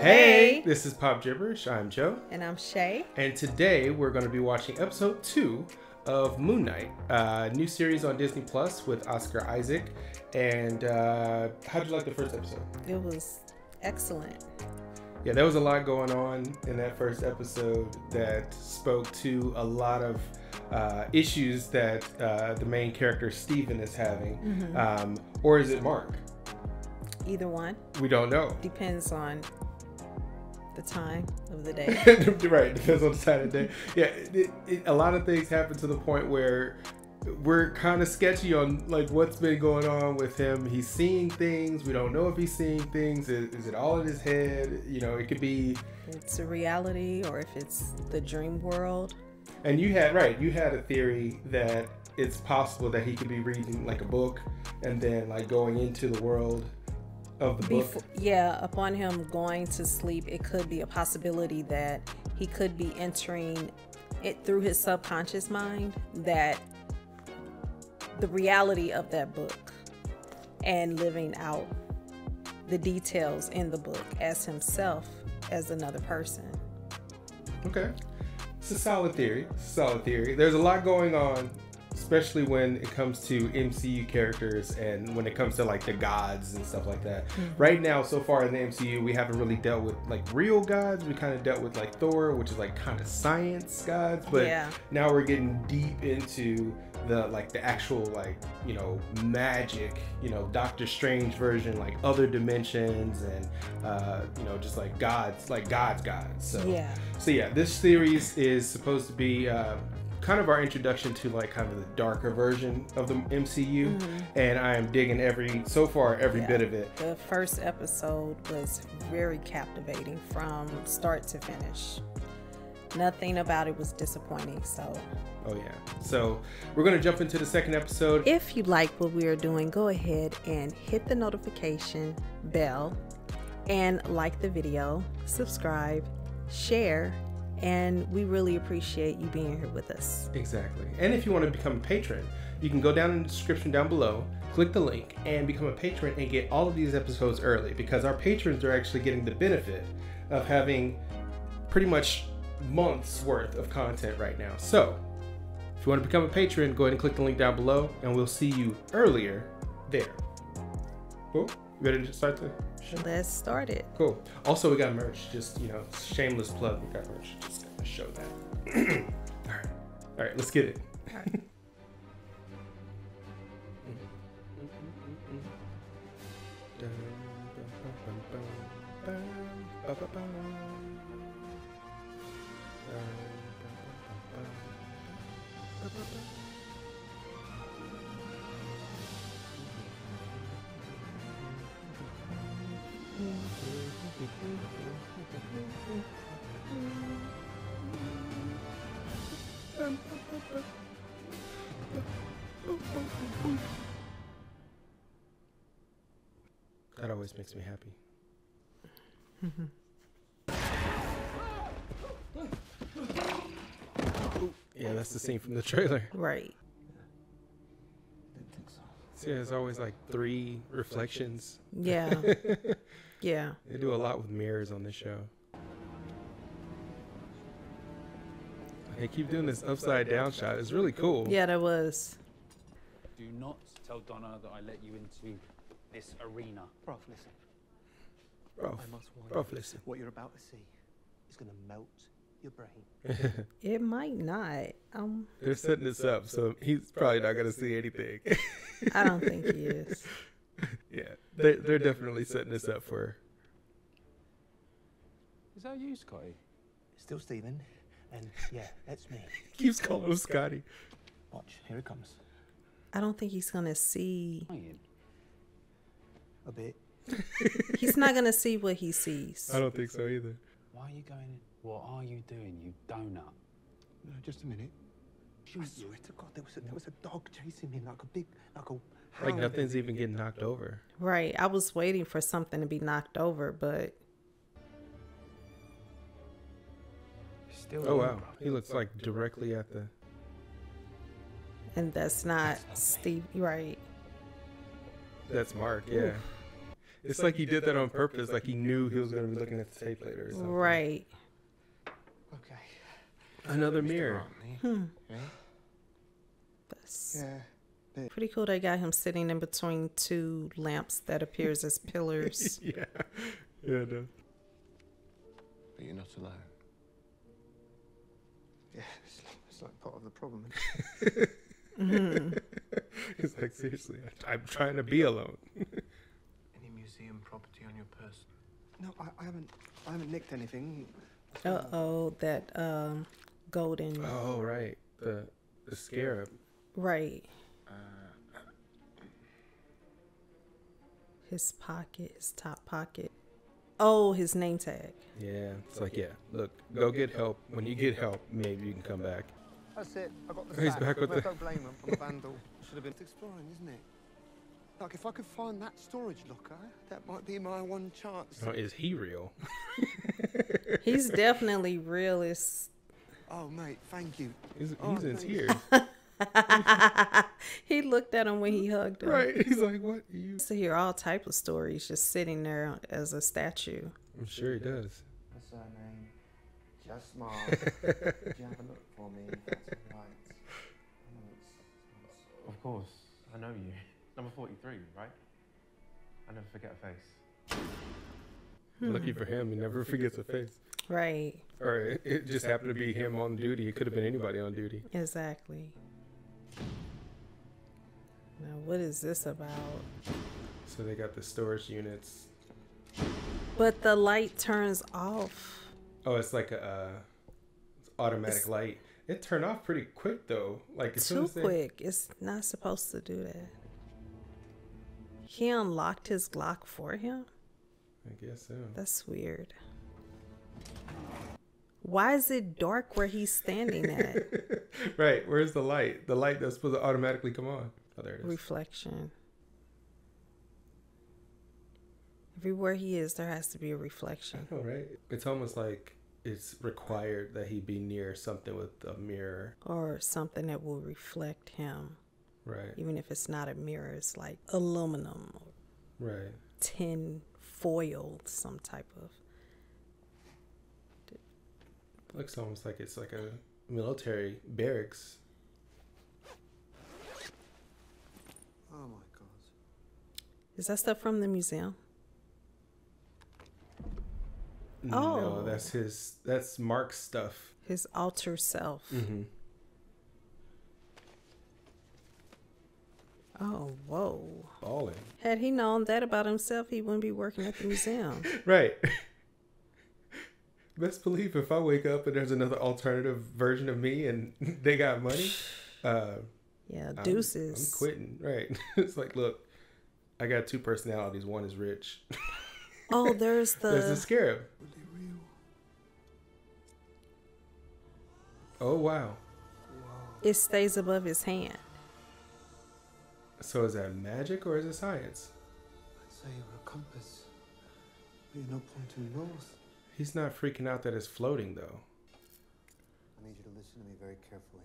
Hey, this is Pop Gibberish. I'm Joe. And I'm Shay. And today we're going to be watching episode 2 of Moon Knight, a new series on Disney Plus with Oscar Isaac. And how'd you like the first episode? It was excellent. Yeah, there was a lot going on in that first episode that spoke to a lot of issues that the main character Steven is having. Mm-hmm. Or is it Mark? Either one. We don't know. Depends on the time of the day. Right, depends on the time of the day. Yeah, a lot of things happen to the point where we're kind of sketchy on like what's been going on with him. He's seeing things. We don't know if he's seeing things. Is it all in his head? You know, it could be it's a reality or if it's the dream world. And you had a theory that it's possible that he could be reading like a book and then like going into the world of the book. Upon him going to sleep, it could be a possibility that he could be entering it through his subconscious mind, that the reality of that book and living out the details in the book as himself, as another person. Okay. It's a solid theory. There's a lot going on, especially when it comes to MCU characters and when it comes to like the gods and stuff like that. Mm-hmm. Right now, so far in the MCU, we haven't really dealt with like real gods. We kind of dealt with like Thor, which is like kind of science gods, but now we're getting deep into the actual like, you know, magic, you know, Doctor Strange version, like other dimensions and you know, just like gods. So yeah, this series is supposed to be kind of our introduction to like kind of the darker version of the MCU, and I am digging every bit of it. The first episode was very captivating from start to finish. Nothing about it was disappointing. Oh yeah. So we're gonna jump into the second episode. If you like what we are doing, go ahead and hit the notification bell and like the video, subscribe, share, and we really appreciate you being here with us. Exactly. And if you want to become a patron, you can go down in the description down below, click the link, and become a patron and get all of these episodes early, because our patrons are actually getting the benefit of having pretty much months worth of content right now. So if you want to become a patron, go ahead and click the link down below, and we'll see you earlier there. Cool? You ready to start the show? Let's start it. Cool. Also, we got merch. Just, you know, shameless plug. We got merch. Just gonna show that. All right. Let's get it. All right. That always makes me happy. Yeah, that's the scene from the trailer. Right. See, there's always like 3 reflections. Yeah. Yeah. They do a lot with mirrors on this show. They keep doing this upside down shot. It's really cool. Yeah, that was. Do not tell Donna that I let you into this arena. Bro, listen. Bro, I must warn you, listen. what you're about to see is going to melt your brain. It might not. They're setting this up, so he's probably not going to see anything. I don't think he is. Yeah, they're definitely setting this up for her. Is that you, Scotty? Still Steven, and yeah, that's me. Keeps calling him Scotty. Watch, here it comes. I don't think he's gonna see. A bit. He's not gonna see what he sees. I don't think so either. Why are you going in? What are you doing, you donut? No, just a minute. I swear to God, there was a dog chasing me like a big, like nothing's even getting knocked over. Right. I was waiting for something to be knocked over, but. Still oh wow, he looks like directly at the. And that's not Steve, right? That's Mark, yeah. Oof. It's like he did that on purpose. Like he knew he was going to be looking at the tape later or something. Right. Okay. Another mirror. That's Yeah. pretty cool. They got him sitting in between two lamps that appears as pillars. Yeah. Yeah, it does. But you're not alone. Yeah, it's like part of the problem. It's like, seriously, I'm trying to be alone. Any museum property on your person? No, I haven't nicked anything. Uh-oh, that golden. Oh, right. The scarab. Right. His pocket, his top pocket. Oh, his name tag. Yeah. It's like, yeah, look, go get help. When you get help, maybe you can come back. That's it. I got the He's sack. back with the- Don't blame him. I'm a vandal. Should have been exploring, isn't it? Like, if I could find that storage locker, that might be my one chance. Oh, is he real? He's definitely realist. Oh, mate, thank you. He's Oh, in thanks. tears. He looked at him when he hugged him. Right. He's like, what? You? He used to hear all type of stories just sitting there as a statue. I'm sure he does. What's her name? Just smile. Could you have a look for me? If that's all right. I know it's Of course, I know you. Number 43, right? I never forget a face. Lucky for him, he never forgets a face. Right. Or it just happened to be him on duty. It could have been anybody on duty. Exactly. Now, what is this about? So they got the storage units. But the light turns off. Oh, it's like a it's automatic light. It turned off pretty quick though. Like as soon Too as they, quick. It's not supposed to do that. He unlocked his Glock for him? I guess so. That's weird. Why is it dark where he's standing at? Right. Where's the light? The light that's supposed to automatically come on. Oh, there it is. Reflection. Everywhere he is, there has to be a reflection. I know, right? It's almost like it's required that he be near something with a mirror. Or something that will reflect him. Right. Even if it's not a mirror, it's like aluminum or Right. tin foiled, some type of. Looks almost like it's like a military barracks. Oh my god. Is that stuff from the museum? No, Oh. that's Mark's stuff. His alter self. Mm-hmm. Oh, whoa. Balling. Had he known that about himself, he wouldn't be working at the museum. Right. Best believe if I wake up and there's another alternative version of me and they got money, Yeah, deuces. I'm quitting. Right. It's like, look, I got two personalities. One is rich. Oh, there's the... There's the scarab. Really real. Oh, wow. It stays above his hand. So is that magic or is it science? I'd say you're a compass. But you're not pointing north. He's not freaking out that it's floating, though. I need you to listen to me very carefully.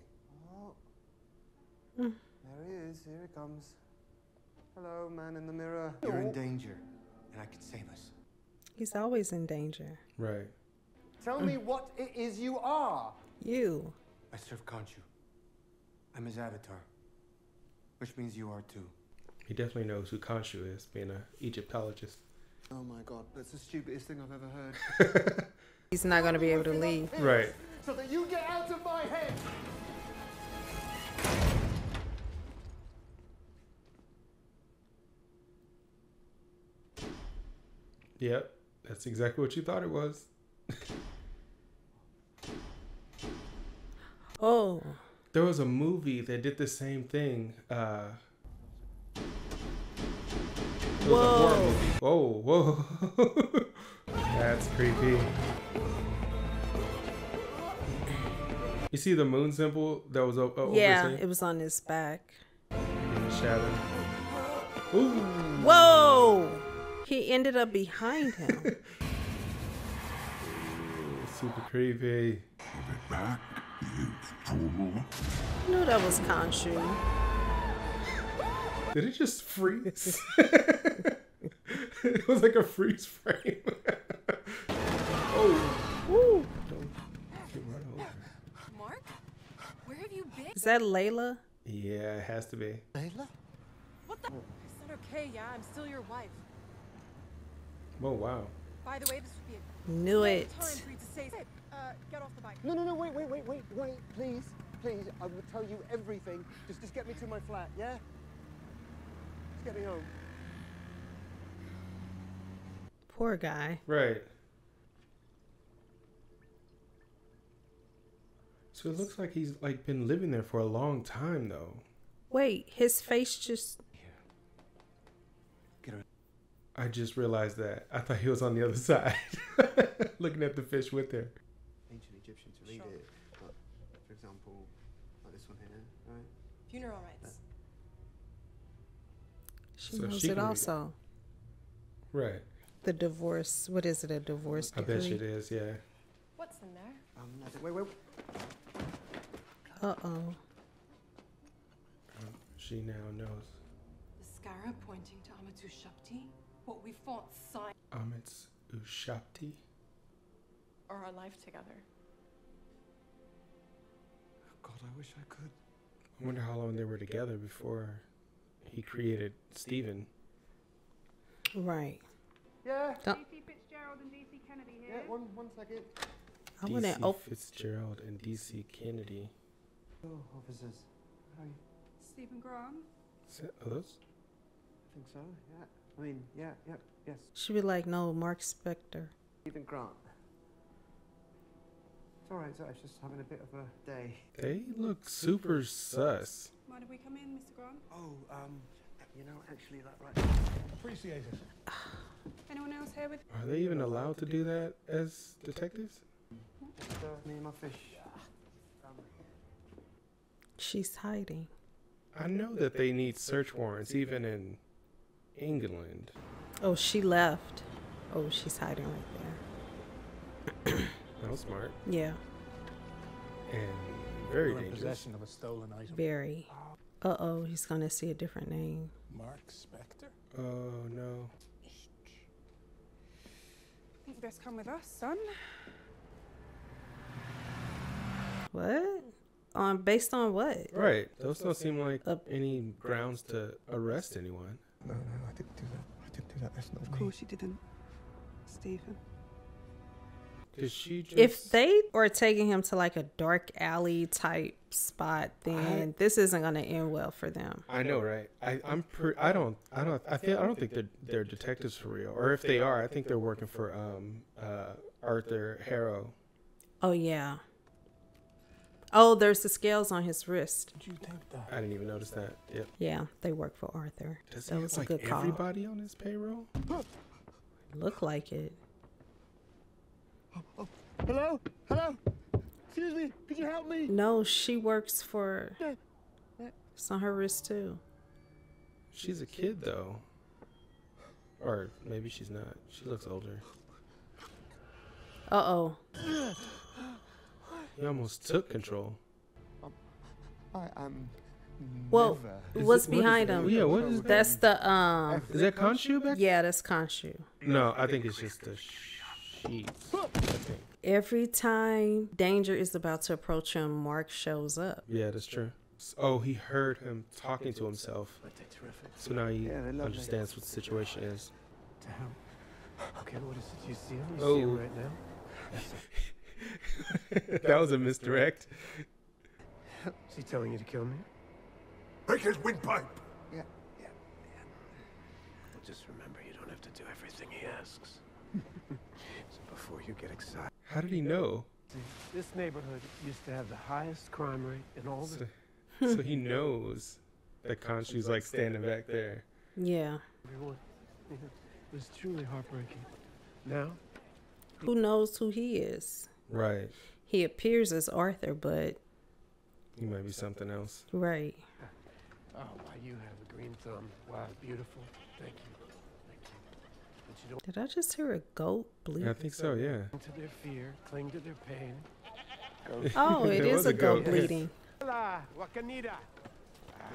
Oh. Mm. There he is. Here he comes. Hello, man in the mirror. You're in danger, and I can save us. He's always in danger. Right. Tell me what it is you are. You. I serve Khonshu. I'm his avatar. Which means you are too. He definitely knows who Khonshu is, being an Egyptologist. Oh my god, that's the stupidest thing I've ever heard. He's not going to be able to leave. Right. So that you get out of my head. Yep. That's exactly what you thought it was. Oh. There was a movie that did the same thing. It was a horror movie. Whoa, whoa. That's creepy. You see the moon symbol that was over Yeah, his it was on his back. in the shadow. Ooh. Whoa! He ended up behind him. Super creepy. I knew that was Khonshu. Did it just freeze? It was like a freeze frame. Oh. Woo. Don't get run over. Mark? Where have you been? Is that Layla? Yeah, it has to be. Layla? What the? Is that okay? Yeah, I'm still your wife. Oh, wow. By the way, this would be a Knew great it. time for you to say, get off the bike. No, wait, please. Please, I will tell you everything. Just get me to my flat, yeah? Just get me home. Poor guy. Right. So it looks like he's like been living there for a long time though. Wait, his face just... I just realized that. I thought he was on the other side. Looking at the fish with her. Ancient Egyptian to read it, but for example, like this one here, right? Funeral rites. She So knows she it can read it. also. Right. The divorce. What is it? A divorce I decree? bet you it is, yeah. What's in there? Wait. Uh-oh. She now knows. The scarab pointing to Amatu Shakti? What we fought side Amit's Ushapti. or our life together. God, I wish I could. I wonder how long they were together before he created Steven. Right. Yeah. DC Fitzgerald and DC Kennedy here. Yeah, one second. I want to DC open... Fitzgerald and DC Kennedy. Oh, officers. How are you? Stephen Graham. Are those? I think so, yeah. I mean, yes. She'd be like, no, Mark Spectre. Stephen Grant. It's alright, it's just having a bit of a day. They look super sus. Mind if we come in, Mr. Grant? Oh, you know, actually, that right. Appreciate it. Anyone else here with... Are they even allowed to do that as detectives? Just, me and my fish. She's hiding. I know that they need search warrants even in England. Oh, she left. Oh, she's hiding right there. That was smart. Yeah, And very You're in dangerous. possession of a stolen item. very. Uh-oh, he's going to see a different name. Mark Spectre? Oh no. I think you best come with us, son. What? Based on what? Right. Those don't seem like Up. any grounds to arrest anyone. No, I didn't do that. That's not Of course you didn't, Stephen. Did she just... If they are taking him to like a dark alley type spot, then this isn't going to end well for them. I know, right? I don't think they're detectives for real. Or if they are, I think they're working for Arthur Harrow. Oh, yeah. Oh, there's the scales on his wrist. Did you think that? I didn't even notice that. Yep. Yeah, they work for Arthur. Does That he was have a like good call. everybody on his payroll? Look like it. Hello? Excuse me, could you help me? No, she works for... It's on her wrist, too. She's a kid though. Or maybe she's not. She looks older. Uh-oh. He almost took control. I am Well, never. what's what is behind that? him? Yeah, what is that? That's the, Is that Khonshu back? Yeah, that's Khonshu. No, I think it's just the sheets. I think. Every time danger is about to approach him, Mark shows up. Yeah, that's true. Oh, he heard him talking to himself. Terrific. So now he Yeah, they're lovely. understands what the situation is. Damn. Okay, what is it? You see him? Oh. See him right now? That was a misdirect. Is he telling you to kill me? Break his windpipe! Yeah. Well, just remember, you don't have to do everything he asks. So before you get excited. How did he know? This neighborhood used to have the highest crime rate in all the... So he knows that Khonshu's like standing back there. Yeah. Everyone. It was truly heartbreaking. Now, Who knows who he is? Right. He appears as Arthur, but... He might be something else. Right. oh, why you have a green thumb. Wow, beautiful. Thank you. But you don't Did I just hear a goat bleat? Yeah, I think so, yeah. cling to their fear, cling to their pain. Oh, it There is was a a goat goat. bleeding. Hola, Wakanida.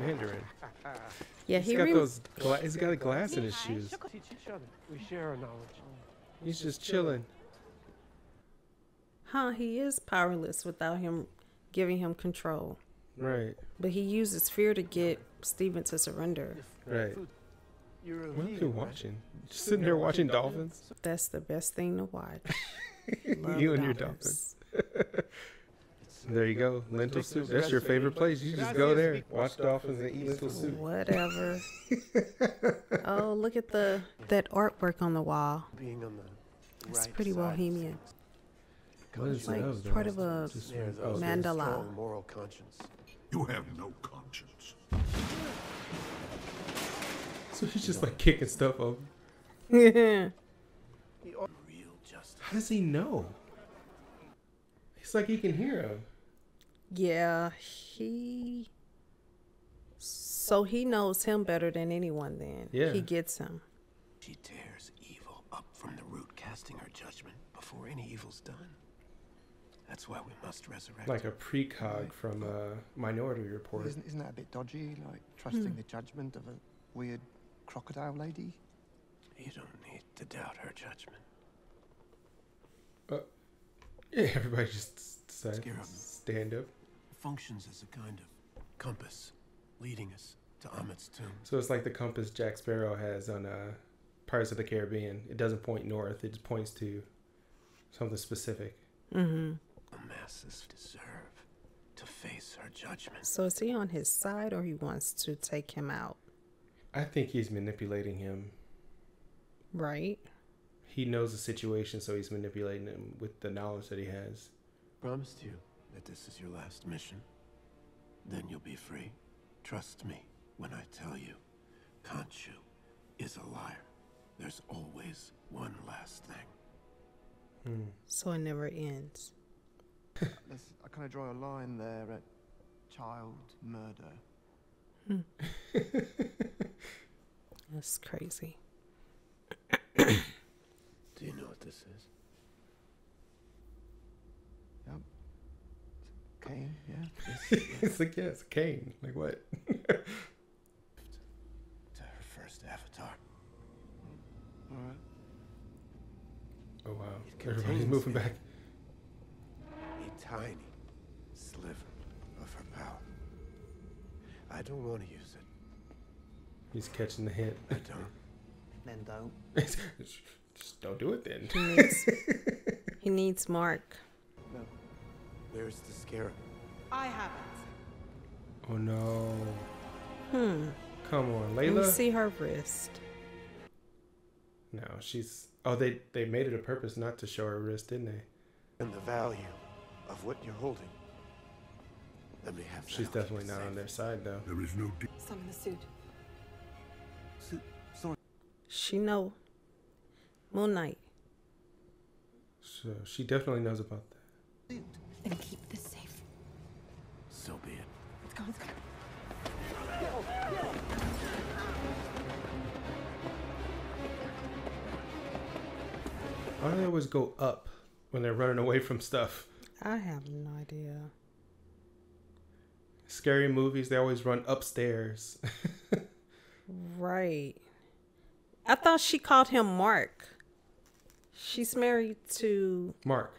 Mandarin. Yeah, He's got those. He's got a glass in his shoes. Teach each other. We share our knowledge. He's just chilling. Huh? He is powerless without him giving him control. Right. But he uses fear to get Steven to surrender. Right. You're a What are you vegan, right? watching? Just sitting there watching dolphins? That's the best thing to watch. You and your dolphins. There you go. Lentil soup. That's your favorite place. You just go there, watch dolphins and eat lentil soup. Whatever. Oh, look at that artwork on the wall. Being on the It's right pretty side of bohemian. What is Like that? part of a Just- There's oh, a mandala. strong moral conscience. You have no conscience. So he's just like kicking stuff over. Yeah. Real justice. How does he know? It's like he can hear him. Yeah, so he knows him better than anyone then. Yeah. He gets him. She tears evil up from the root, casting her judgment before any evil's done. That's why we must resurrect Like her. a precog from Minority Report. Isn't that a bit dodgy? Like trusting the judgment of a weird crocodile lady? You don't need to doubt her judgment. Yeah, everybody just decides Scare to him. stand up. Functions as a kind of compass, leading us to Amit's tomb. So it's like the compass Jack Sparrow has on Pirates of the Caribbean. It doesn't point north. It just points to something specific. Mm-hmm. The masses deserve to face her judgment. So is he on his side or he wants to take him out? I think he's manipulating him. Right? He knows the situation, so he's manipulating him with the knowledge that he has. Promised you that this is your last mission. Then you'll be free. Trust me when I tell you, Khonshu is a liar. There's always one last thing. So it never ends. I kind of draw a line there at child murder. That's crazy. Do you know what this is? Yep. Cain, yeah. It's like, yeah, it's a cane. Like what? To her first avatar. Alright. Oh wow. It Everybody's contains moving it. back. A tiny sliver of her power. I don't want to use it. He's catching the hint. I don't. Then don't. Just don't do it then. He needs Mark. No. Where's the scarab? I have it. Oh no. Come Come on, Let me Layla. see her wrist. No, she's. Oh, they made it a purpose not to show her wrist, didn't they? And the value of what you're holding. Let me have that. She's I'll keep definitely it not safe. on their side though. There is no Summon the suit. Sorry. She know. Moon Knight. So she definitely knows about that. Then keep this safe. So be it. Let's go, let's go. Why do they always go up when they're running away from stuff? I have no idea. Scary movies, they always run upstairs. Right. I thought she called him Mark. She's married to... Mark.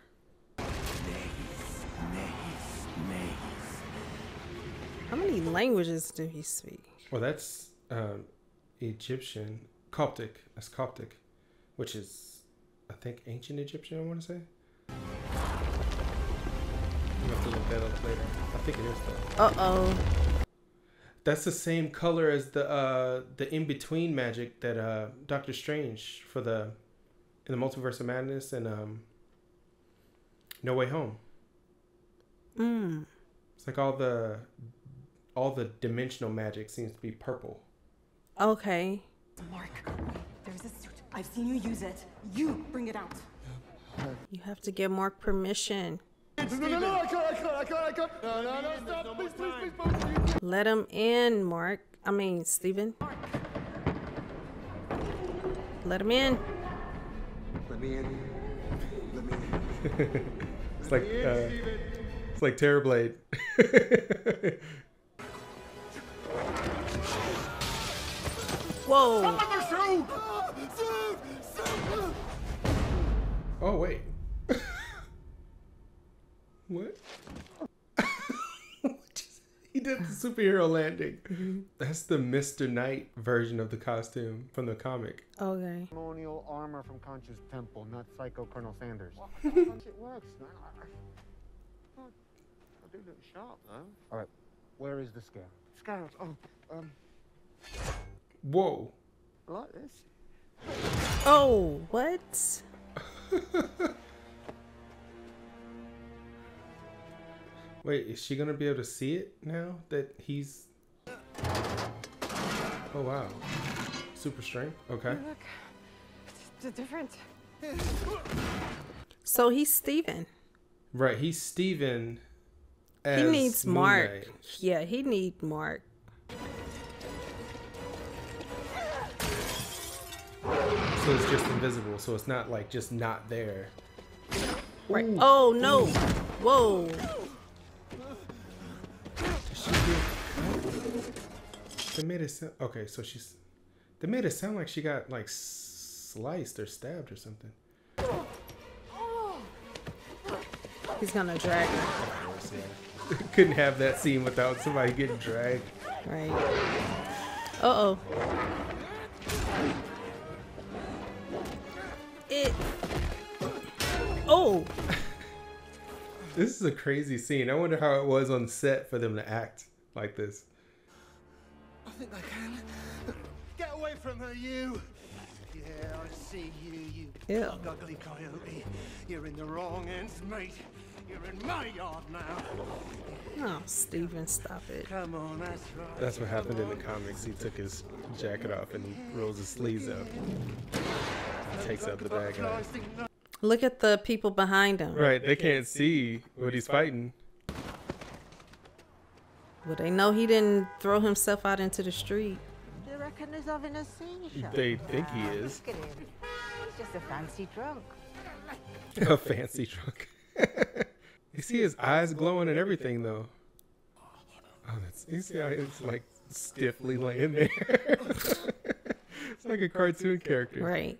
How many languages do he speak? Well, that's Egyptian. Coptic. That's Coptic. Which is, I think, ancient Egyptian, I want to say. You have to look that up later. I think it is, though. Uh-oh. That's the same color as the in-between magic that Doctor Strange for in the Multiverse of Madness and No Way Home. It's like all the dimensional magic seems to be purple. Okay. Mark, there's a suit. I've seen you use it. You bring it out. You have to get Mark permission. No, I can't. No, stop. Please. Let him in, Mark. I mean, Steven. Let him in. Let me in. Let me in. It's like Terrorblade. Whoa. Oh wait. What? He did the superhero landing. That's the Mr. Knight version of the costume from the comic. Okay. Ceremonial armor from Conchu's temple, not Psycho Colonel Sanders. It works. I do look sharp, though. All right, where is the scarab? Scarab. Oh, Whoa. like this. Oh, what? Wait, is she gonna be able to see it now that he's... Oh wow. Super strength? Okay. Look, it's different. So he's Steven. Right, he's Steven as He needs Moon Mark. Knight. Yeah, he needs Mark. So it's just invisible, so it's not like just not there. Right. Oh no. Whoa. They made it sound... Okay, so she's... They made it sound like she got like sliced or stabbed or something. He's gonna drag her. Couldn't have that scene without somebody getting dragged. Right. Uh-oh. Oh. This is a crazy scene. I wonder how it was on set for them to act like this. I think I can. Get away from her, you! Yeah, I see you, you Yeah. ugly coyote. You're in the wrong ends, mate. You're in my yard now. Oh, Steven, stop it. Come on, that's right. That's what happened in the comics. He took his jacket off and he rolls his sleeves up. He takes out the bad guy. Look at the people behind him. Right, they can't see what he's fighting. Well, they know he didn't throw himself out into the street. Do you reckon he's having a seizure? They think he is. Look at him. He's just a fancy drunk. A fancy drunk. You see his eyes glowing and everything, though. Oh, that's... You see how he's like stiffly laying there? It's like a cartoon character. Right.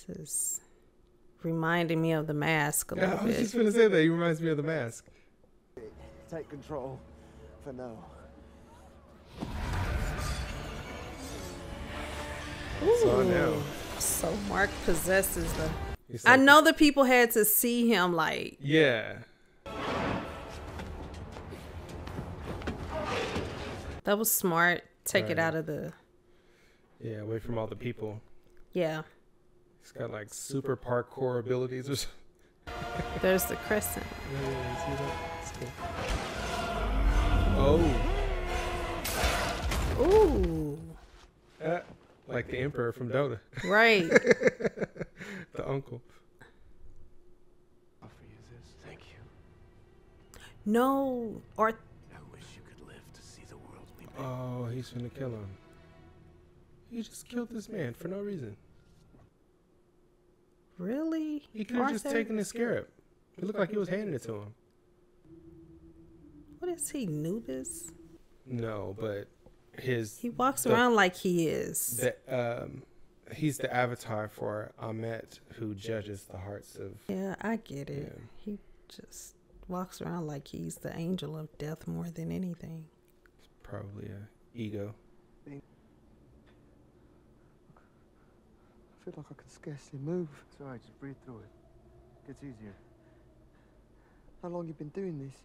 This is reminding me of The Mask a little I was bit. just going to say that. He reminds me of The Mask. Take control for now. So now. So Mark possesses the... He's I like- know the people had to see him like... Yeah. That was smart. Take it Right. out of the... Yeah, away from all the people. Yeah. He's got like super parkour abilities or something. There's the crescent. Yeah, you see that? That's cool. Oh. Ooh. Like the Emperor from Dota. Right. The uncle. Offer you this. Thank you. No. Or... I wish you could live to see the world we made. Oh, he's gonna kill him. He just killed this man for no reason. Really? He could have just taken his scarab. It looked like he was handing it to him. What is he, Nubis? No, but He walks around like he is. He's the avatar for Amet, who judges the hearts of... Yeah, I get it. Yeah. He just walks around like he's the angel of death more than anything. It's probably a ego. I feel like I can scarcely move. It's alright, just breathe through it. Gets easier. How long you been doing this?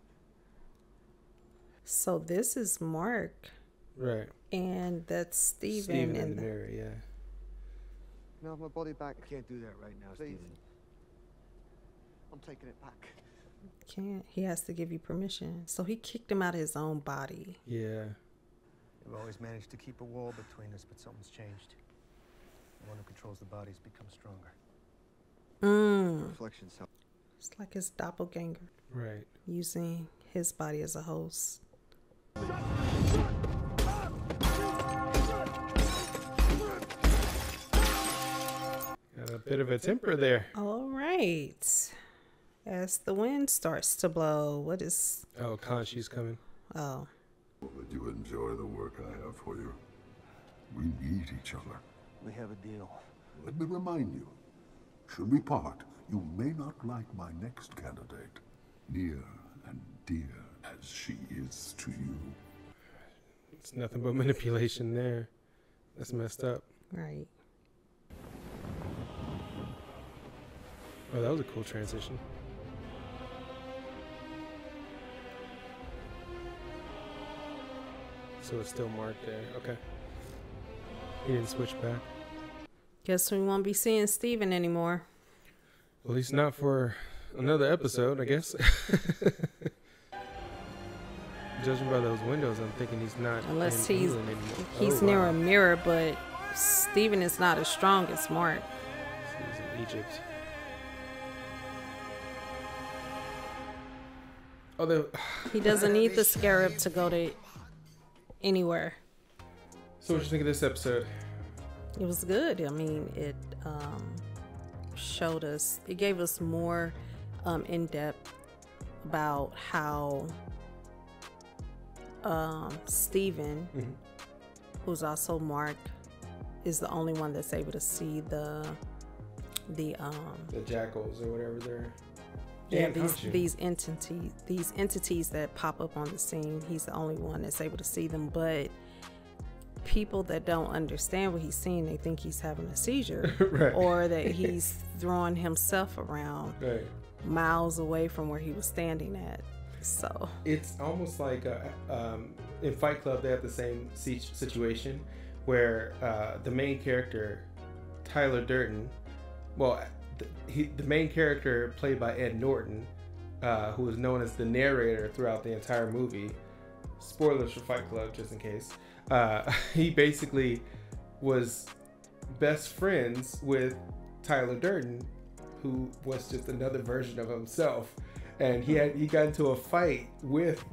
So this is Mark. Right. And that's Steven. Steven in and the mirror, yeah. Can I have my body back? I can't do that right now, Please. Steven. I'm taking it back. Can't. He has to give you permission. So he kicked him out of his own body. Yeah. We've always managed to keep a wall between us, but something's changed. The one who controls the body's become stronger. Reflections help. It's like his doppelganger. Right. Using his body as a host. Got a bit of a temper there. All right. As the wind starts to blow, what is... Oh, Conchu's coming. Oh. That you enjoy the work I have for you. We need each other. We have a deal. Let me remind you, should we part, you may not like my next candidate, near and dear as she is to you. It's nothing but manipulation there. That's messed up. Right. Oh, that was a cool transition. So it's still marked there. Okay. He didn't switch back. Guess we won't be seeing Steven anymore. At least not for another episode, I guess. Judging by those windows, I'm thinking he's not. Unless in he's England anymore. near wow. a mirror, but Steven is not as strong as Mark. He's in Egypt. Oh, he doesn't need the scarab to go to anywhere. So what you think of this episode? It was good. I mean, it showed us, it gave us more in depth about how Steven, who's also Mark, is the only one that's able to see the jackals or whatever they're. Yeah, these entities that pop up on the scene. He's the only one that's able to see them, but people that don't understand what he's seeing, they think he's having a seizure, right. Or that he's throwing himself around right. miles away from where he was standing at. So it's almost like in Fight Club they have the same situation where the main character Tyler Durden, well, the main character played by Ed Norton, who is known as the narrator throughout the entire movie. Spoilers for Fight Club, just in case. He basically was best friends with Tyler Durden, who was just another version of himself, and he got into a fight with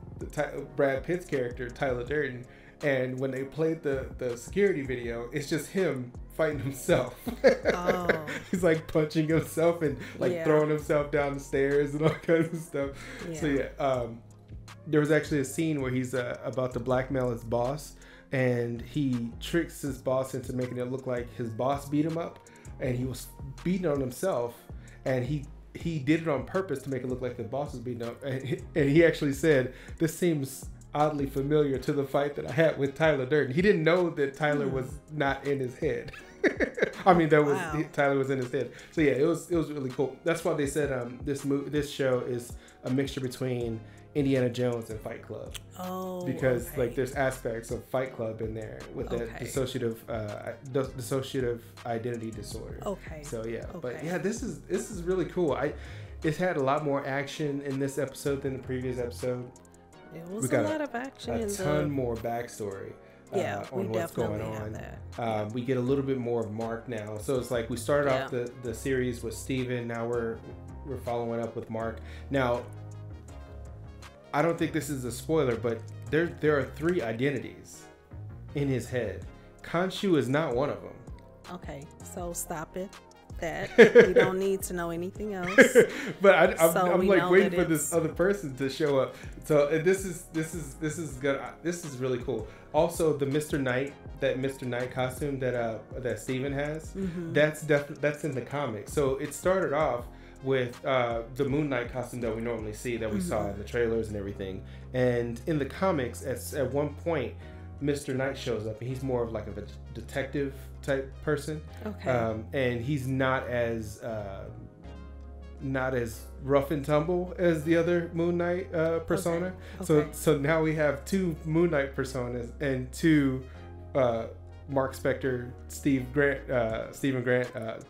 Brad Pitt's character Tyler Durden, and when they played the security video, it's just him fighting himself. Oh. He's like punching himself and like throwing himself down the stairs and all kinds of stuff. Yeah. So there was actually a scene where he's about to blackmail his boss, and he tricks his boss into making it look like his boss beat him up, and he was beating on himself, and he did it on purpose to make it look like the boss was beating up, and he actually said, "This seems oddly familiar to the fight that I had with Tyler Durden." He didn't know that Tyler was not in his head. I mean, Tyler was in his head. So yeah, it was really cool. That's why they said this show is a mixture between Indiana Jones and Fight Club. Oh, because like there's aspects of Fight Club in there with that dissociative identity disorder. Okay. So yeah, but yeah, this is really cool. It had a lot more action in this episode than the previous episode. It was a lot of action. A ton more backstory. On what's going on. We get a little bit more of Mark now. So it's like we started off the series with Steven. Now we're following up with Mark. Now, I don't think this is a spoiler, but there are 3 identities in his head. Khonshu is not one of them. Okay, so stop it. That we don't need to know anything else. But I'm like waiting for this other person to show up. So this is good. This is really cool. Also, the Mr. Knight costume that Steven has, that's in the comics. So it started off with the Moon Knight costume that we normally see, that we saw in the trailers and everything. And in the comics, at one point, Mr. Knight shows up, and he's more of like a detective type person. Okay. And he's not as rough and tumble as the other Moon Knight persona. Okay. So now we have 2 Moon Knight personas and 2 Mark Spectre, Stephen Grant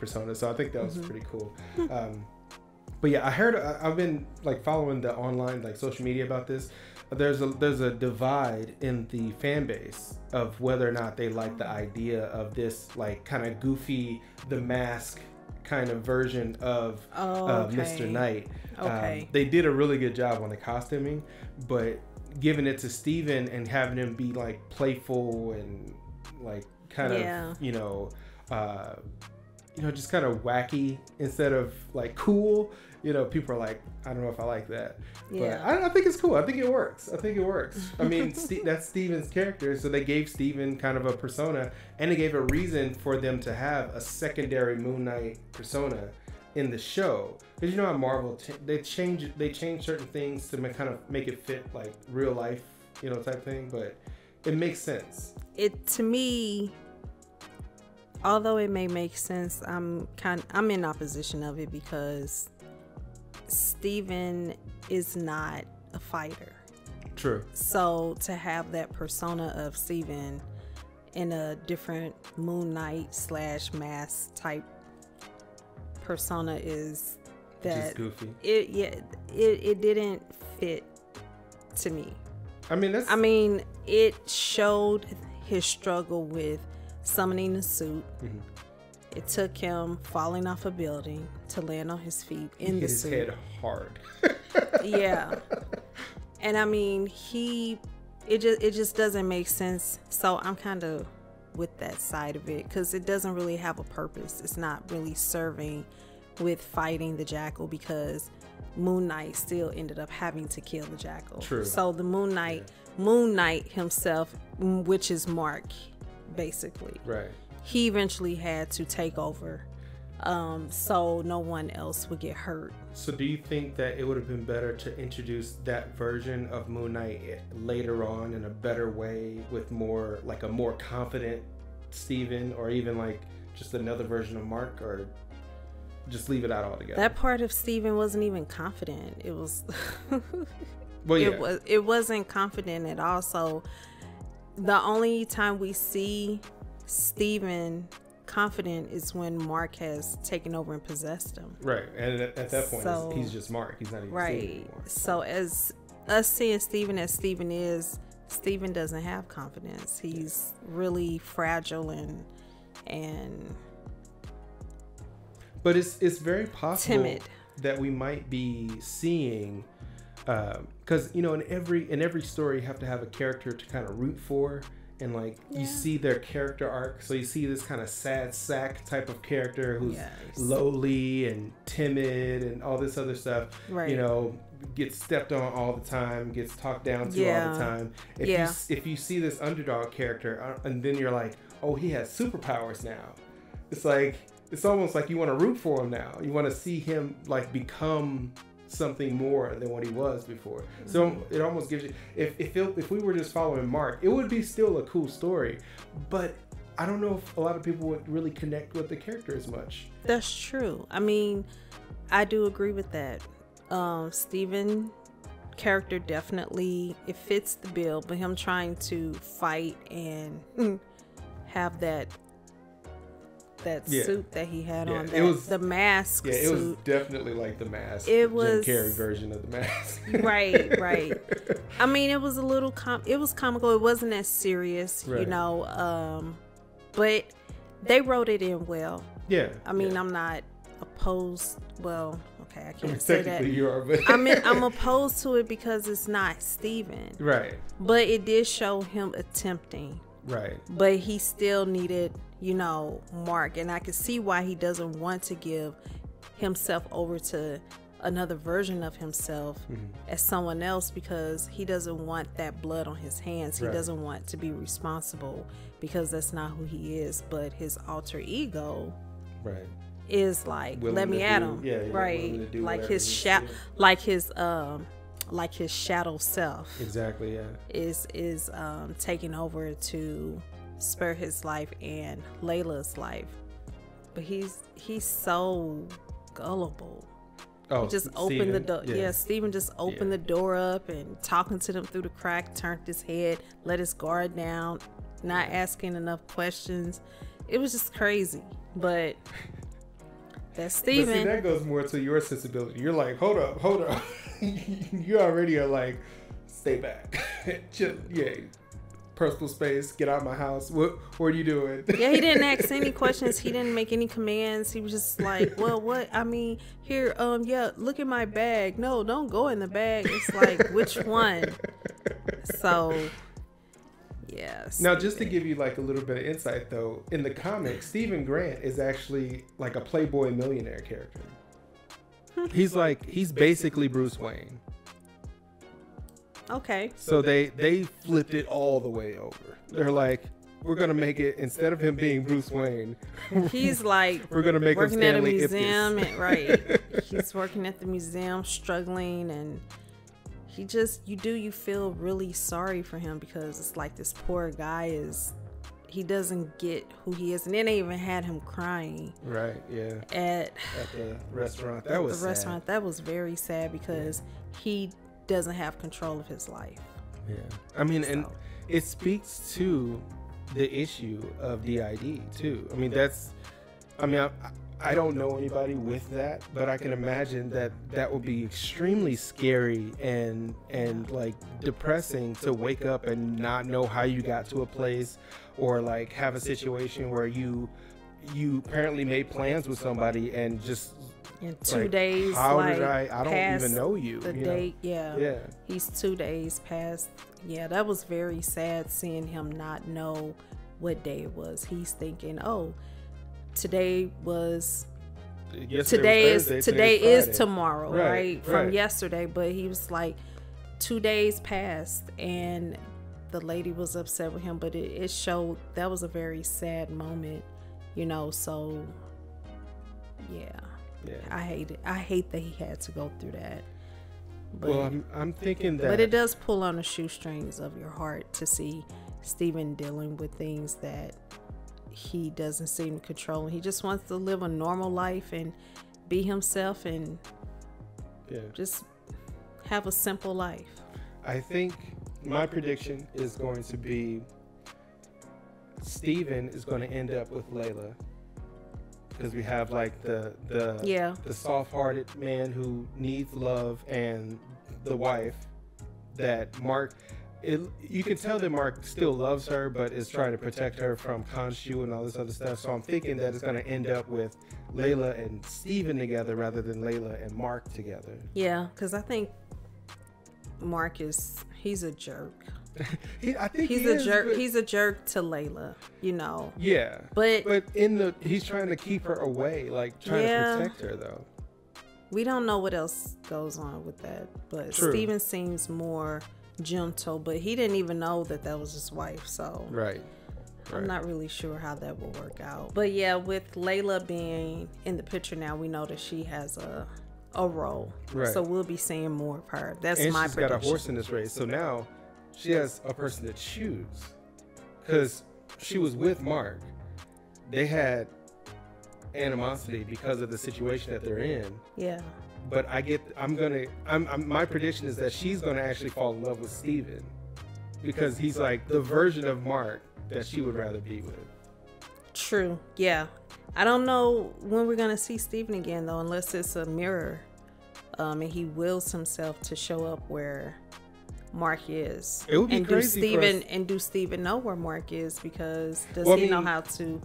personas. So I think that was pretty cool. But yeah, I've been like following the online like social media about this. There's a divide in the fan base of whether or not they like the idea of this like kind of goofy The Mask kind of version of Mr. Knight. They did a really good job on the costuming, but giving it to Steven and having him be like playful and like kind of you know, just kind of wacky instead of like cool. You know, people are like, I don't know if I like that. Yeah. But I think it's cool. I think it works. I mean, that's Steven's character. So they gave Steven kind of a persona, and they gave a reason for them to have a secondary Moon Knight persona in the show. Because you know how Marvel, they change certain things to kind of make it fit like real life, you know, type thing. But it makes sense. To me, although it may make sense, I'm in opposition of it because Steven is not a fighter. True. So to have that persona of Steven in a different Moon Knight / mask type persona is that just goofy. It didn't fit to me. I mean, it showed his struggle with summoning the suit. Mm-hmm. It took him falling off a building to land on his feet in the suit. His head hard. Yeah. And I mean, it just doesn't make sense. So I'm kind of with that side of it because it doesn't really have a purpose. It's not really serving with fighting the Jackal because Moon Knight still ended up having to kill the Jackal. True. So the Moon Knight himself, which is Mark, basically. Right. He eventually had to take over so no one else would get hurt. So do you think that it would have been better to introduce that version of Moon Knight later on in a better way with more like a more confident Steven, or even like just another version of Mark, or just leave it out altogether? That part of Steven wasn't even confident. It was well, yeah. It wasn't confident at all. So the only time we see Steven confident is when Mark has taken over and possessed him. Right. And at that point, he's just Mark. He's not even Steven anymore. So as us seeing Steven as Steven is, Steven doesn't have confidence. He's really fragile and but it's very possible timid that we might be seeing because you know in every story you have to have a character to kind of root for. And like you see their character arc, so you see this kind of sad sack type of character who's lowly and timid and all this other stuff. Right. You know, gets stepped on all the time, gets talked down to all the time. If you see this underdog character, and then you're like, oh, he has superpowers now. It's like it's almost like you want to root for him now. You want to see him like become something more than what he was before. So it almost gives you, if we were just following Mark, it would be still a cool story, but I don't know if a lot of people would really connect with the character as much. That's true. I mean, I do agree with that. Steven character definitely, it fits the bill, but him trying to fight and have that suit that he had on, it was the mask suit. It was definitely like the mask. It was Jim Carrey version of the mask. right. I mean, it was a little it was comical. It wasn't as serious, you know, but they wrote it in well. Yeah. I mean, I'm not opposed. Well, okay, I can't say that. Technically you are, but I'm opposed to it because it's not Steven. Right. But it did show him attempting. Right. But he still needed, you know, Mark, and I can see why he doesn't want to give himself over to another version of himself as someone else, because he doesn't want that blood on his hands. He doesn't want to be responsible because that's not who he is. But his alter ego is like, let me at him. Right. Like his like his shadow self. Exactly, yeah. Is taking over to spare his life and Layla's life. But he's so gullible. Oh, he just opened the door. Yeah, Steven just opened the door up and talking to them through the crack, turned his head, let his guard down, not asking enough questions. It was just crazy. But that's Steven. But see, that goes more to your sensibility. You're like, hold up. You already are like, stay back. Chill, personal space, get out of my house. What are you doing? Yeah, he didn't ask any questions. He didn't make any commands. He was just like, well, what? I mean, here, look at my bag. No, don't go in the bag. It's like, which one? So, Yes. Now, just to give you like a little bit of insight, though, in the comics, Stephen Grant is actually like a Playboy millionaire character. He's basically Bruce Wayne. Okay. So they flipped it all the way over. They're like, we're gonna make it, instead of him being Bruce Wayne, he's like we're gonna make working him at a Stanley museum, Ipkiss. and, right? He's working at the museum, struggling, and you feel really sorry for him because it's like this poor guy he doesn't get who he is, and then they even had him crying. Right. Yeah. At the restaurant. That was sad. Restaurant. That was very sad because he doesn't have control of his life. Yeah. I mean, and it speaks to the issue of DID too. I mean, I don't know anybody with that, but I can imagine that would be extremely scary and like depressing to wake up and not know how you got to a place, or like have a situation where you apparently made plans with somebody and just in 2 like, days, how like, did I don't even know you. The you date, know? yeah. He's 2 days past. Yeah, that was very sad seeing him not know what day it was. He's thinking, oh, today is tomorrow, right? From yesterday. But he was like 2 days passed and the lady was upset with him, but it showed that was a very sad moment, so yeah. I hate it. I hate that he had to go through that. But, well, I'm thinking that, but it does pull on the shoestrings of your heart to see Stephen dealing with things that he doesn't seem to control. He just wants to live a normal life and be himself and just have a simple life. I think my prediction is going to be Stephen is going to end up with Layla, because we have like the soft-hearted man who needs love, and the wife that Mark. You can tell that Mark still loves her, but is trying to protect her from Khonshu and all this other stuff. So I'm thinking that it's going to end up with Layla and Stephen together rather than Layla and Mark together. Yeah, because I think Mark he's a jerk. I think he's a jerk. He's a jerk to Layla, Yeah, but he's trying to keep her away, like trying to protect her though. We don't know what else goes on with that, but Stephen seems more gentle, but he didn't even know that was his wife, so right. I'm not really sure how that will work out. But yeah, with Layla being in the picture now, we know that she has a role, so we'll be seeing more of her. That's my prediction. Got a horse in this race, so now she has a person to choose, because she was with Mark. They had animosity because of the situation that they're in. Yeah. But my prediction is that she's gonna actually fall in love with Stephen, because he's like the version of Mark that she would rather be with. True. Yeah. I don't know when we're gonna see Stephen again though, unless it's a mirror, and he wills himself to show up where Mark is. It would be crazy do Stephen know where Mark is? Because he know how to?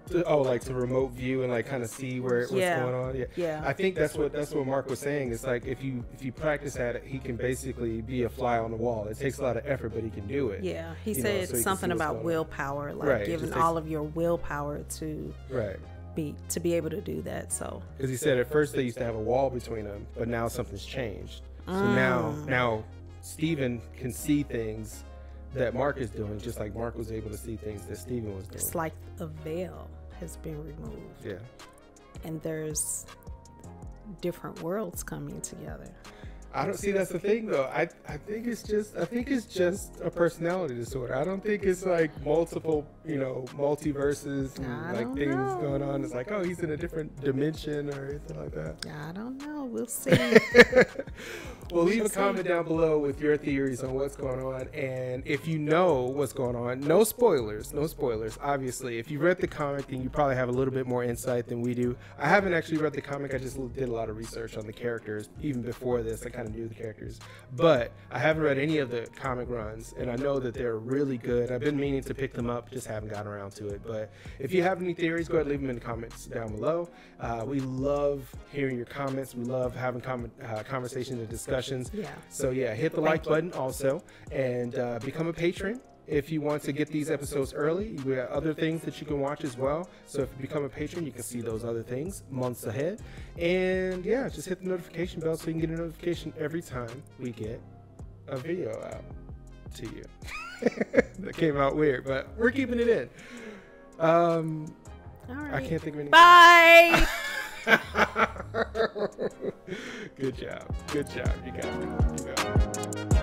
To remote view and like kind of see what's going on. Yeah. I think that's what Mark was saying. It's like if you practice at it, he can basically be a fly on the wall. It takes a lot of effort, but he can do it. Yeah, he said something about willpower, like giving all of your willpower to be able to do that. So because he said at first they used to have a wall between them, but now something's changed. So now Stephen can see things that Mark is doing, just like Mark was able to see things that Stephen was doing. It's like a veil has been removed. Yeah. And there's different worlds coming together. I don't see that's the thing though. I think it's just a personality disorder. I don't think it's like multiple, multiverses and like things going on. It's like, oh, he's in a different dimension or anything like that. I don't know. We'll see. Well, leave a comment down below with your theories on what's going on, and if you know what's going on, no spoilers, obviously. If you read the comic, then you probably have a little bit more insight than we do. I haven't actually read the comic. I just did a lot of research on the characters. Even before this, I kind of knew the characters, but I haven't read any of the comic runs, and I know that they're really good. I've been meaning to pick them up, just haven't gotten around to it. But if you have any theories, go ahead and leave them in the comments down below. We love hearing your comments. We love having conversations and discussions. Yeah. So yeah, hit the like button also, and become a patron. if you want to get these episodes early. We have other things that you can watch as well. So if you become a patron, you can see those other things months ahead. And yeah, just hit the notification bell so you can get a notification every time we get a video out to you. That came out weird, but we're keeping it in. All right. I can't think of anything. Bye. Good job. You got it.